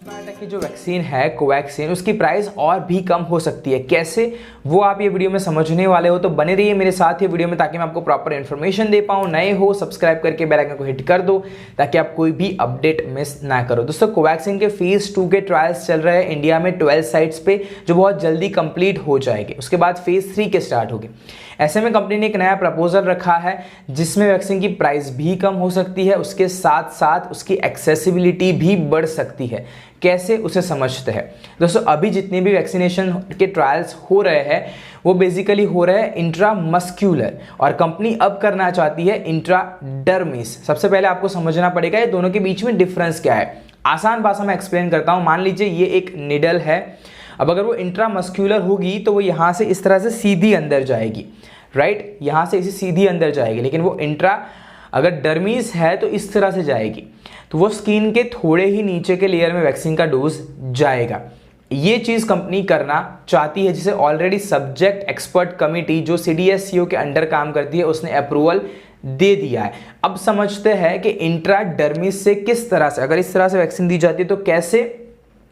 Biotech की जो vaccine है कोवैक्सीन, उसकी प्राइस और भी कम हो सकती है। कैसे, वो आप ये वीडियो में समझने वाले हो, तो बने रहिए मेरे साथ ये वीडियो में ताकि मैं आपको प्रॉपर इन्फॉर्मेशन दे पाऊँ। नए हो सब्सक्राइब करके बेल आइकन को हिट कर दो ताकि आप कोई भी अपडेट मिस ना करो। दोस्तों, कोवैक्सीन के फेज 2 के ट्रायल्स चल रहे हैं इंडिया में 12 साइट्स पे, जो बहुत जल्दी कंप्लीट हो जाएंगे। उसके बाद फेज 3 के स्टार्ट होंगे। ऐसे में कंपनी ने एक नया प्रपोजल रखा है जिसमें वैक्सीन की प्राइस भी कम हो सकती है, उसके साथ साथ उसकी एक्सेसिबिलिटी भी बढ़ सकती है। कैसे, उसे समझते हैं। दोस्तों, अभी जितने भी वैक्सीनेशन के ट्रायल्स हो रहे हैं वो बेसिकली हो रहे हैं इंट्रामस्क्यूलर, और कंपनी अब करना चाहती है इंट्राडर्मिस। सबसे पहले आपको समझना पड़ेगा ये दोनों के बीच में डिफरेंस क्या है। आसान भाषा में एक्सप्लेन करता हूं। मान लीजिए ये एक निडल है। अब अगर वो इंट्रामस्क्यूलर होगी तो वो यहां से इस तरह से सीधी अंदर जाएगी, राइट, यहां से इसी सीधी अंदर जाएगी। लेकिन वो अगर डर्मिस है तो इस तरह से जाएगी, तो वो स्किन के थोड़े ही नीचे के लेयर में वैक्सीन का डोज जाएगा। ये चीज कंपनी करना चाहती है, जिसे ऑलरेडी सब्जेक्ट एक्सपर्ट कमिटी जो CDSCO के अंडर काम करती है उसने अप्रूवल दे दिया है। अब समझते हैं कि इंट्राडर्मिस से किस तरह से, अगर इस तरह से वैक्सीन दी जाती है तो कैसे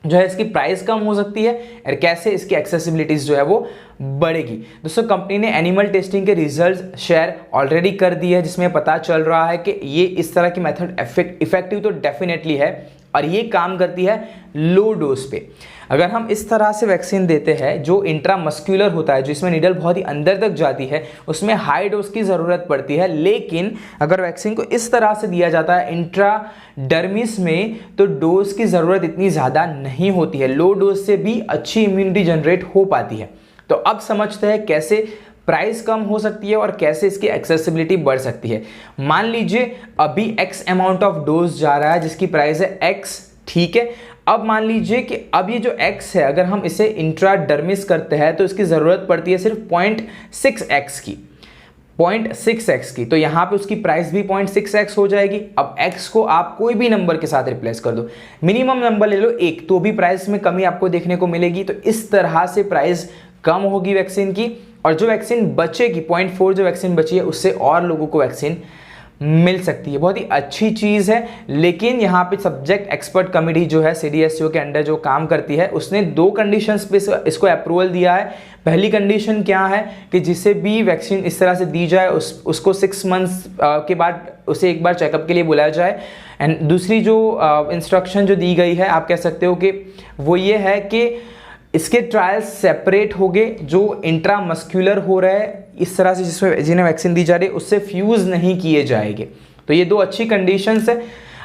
जो है इसकी प्राइस कम हो सकती है और कैसे इसकी एक्सेसिबिलिटीज जो है वो बढ़ेगी। दोस्तों, कंपनी ने एनिमल टेस्टिंग के रिजल्ट्स शेयर ऑलरेडी कर दिए हैं, जिसमें पता चल रहा है कि ये इस तरह की मेथड इफेक्टिव तो डेफिनेटली है, और ये काम करती है लो डोज पे। अगर हम इस तरह से वैक्सीन देते हैं जो इंट्रामस्क्यूलर होता है, जिसमें नीडल बहुत ही अंदर तक जाती है, उसमें हाई डोज की ज़रूरत पड़ती है। लेकिन अगर वैक्सीन को इस तरह से दिया जाता है इंट्राडर्मिस में, तो डोज की ज़रूरत इतनी ज़्यादा नहीं होती है। लो डोज से भी अच्छी इम्यूनिटी जनरेट हो पाती है। तो अब समझते हैं कैसे प्राइस कम हो सकती है और कैसे इसकी एक्सेसिबिलिटी बढ़ सकती है। मान लीजिए अभी X अमाउंट ऑफ डोज जा रहा है जिसकी प्राइस है X, ठीक है। अब मान लीजिए कि अब ये जो X है, अगर हम इसे इंट्राडर्मिस करते हैं तो इसकी ज़रूरत पड़ती है सिर्फ 0.6x की, 0.6x की। तो यहाँ पे उसकी प्राइस भी 0.6x हो जाएगी। अब X को आप कोई भी नंबर के साथ रिप्लेस कर दो, मिनिमम नंबर ले लो 1, तो भी प्राइस में कमी आपको देखने को मिलेगी। तो इस तरह से प्राइस कम होगी वैक्सीन की, और जो वैक्सीन बचेगी 0.4 जो वैक्सीन बची है उससे और लोगों को वैक्सीन मिल सकती है। बहुत ही अच्छी चीज़ है। लेकिन यहाँ पे सब्जेक्ट एक्सपर्ट कमेटी जो है CDSCO के अंडर जो काम करती है, उसने 2 कंडीशंस पे इसको अप्रूवल दिया है। पहली कंडीशन क्या है कि जिसे भी वैक्सीन इस तरह से दी जाए उसको 6 मंथ्स के बाद उसे एक बार चेकअप के लिए बुलाया जाए। एंड दूसरी जो इंस्ट्रक्शन जो दी गई है, आप कह सकते हो कि वो ये है कि इसके ट्रायल्स सेपरेट हो गए। जो इंट्रामस्क्यूलर हो रहा है इस तरह से जिन्हें वैक्सीन दी जा रही है उससे फ्यूज़ नहीं किए जाएंगे। तो ये 2 अच्छी कंडीशंस है।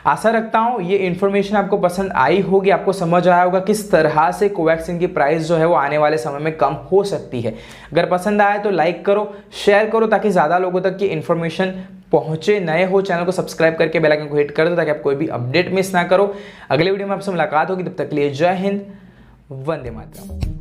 आशा रखता हूँ ये इन्फॉर्मेशन आपको पसंद आई होगी, आपको समझ आया होगा किस तरह से कोवैक्सीन की प्राइस जो है वो आने वाले समय में कम हो सकती है। अगर पसंद आए तो लाइक करो, शेयर करो ताकि ज़्यादा लोगों तक ये इन्फॉर्मेशन पहुंचे। नए हो चैनल को सब्सक्राइब करके बेल आइकन को हिट कर दो ताकि आप कोई भी अपडेट मिस ना करो। अगले वीडियो में आपसे मुलाकात होगी, तब तक के लिए जय हिंद, वंदे मातरम।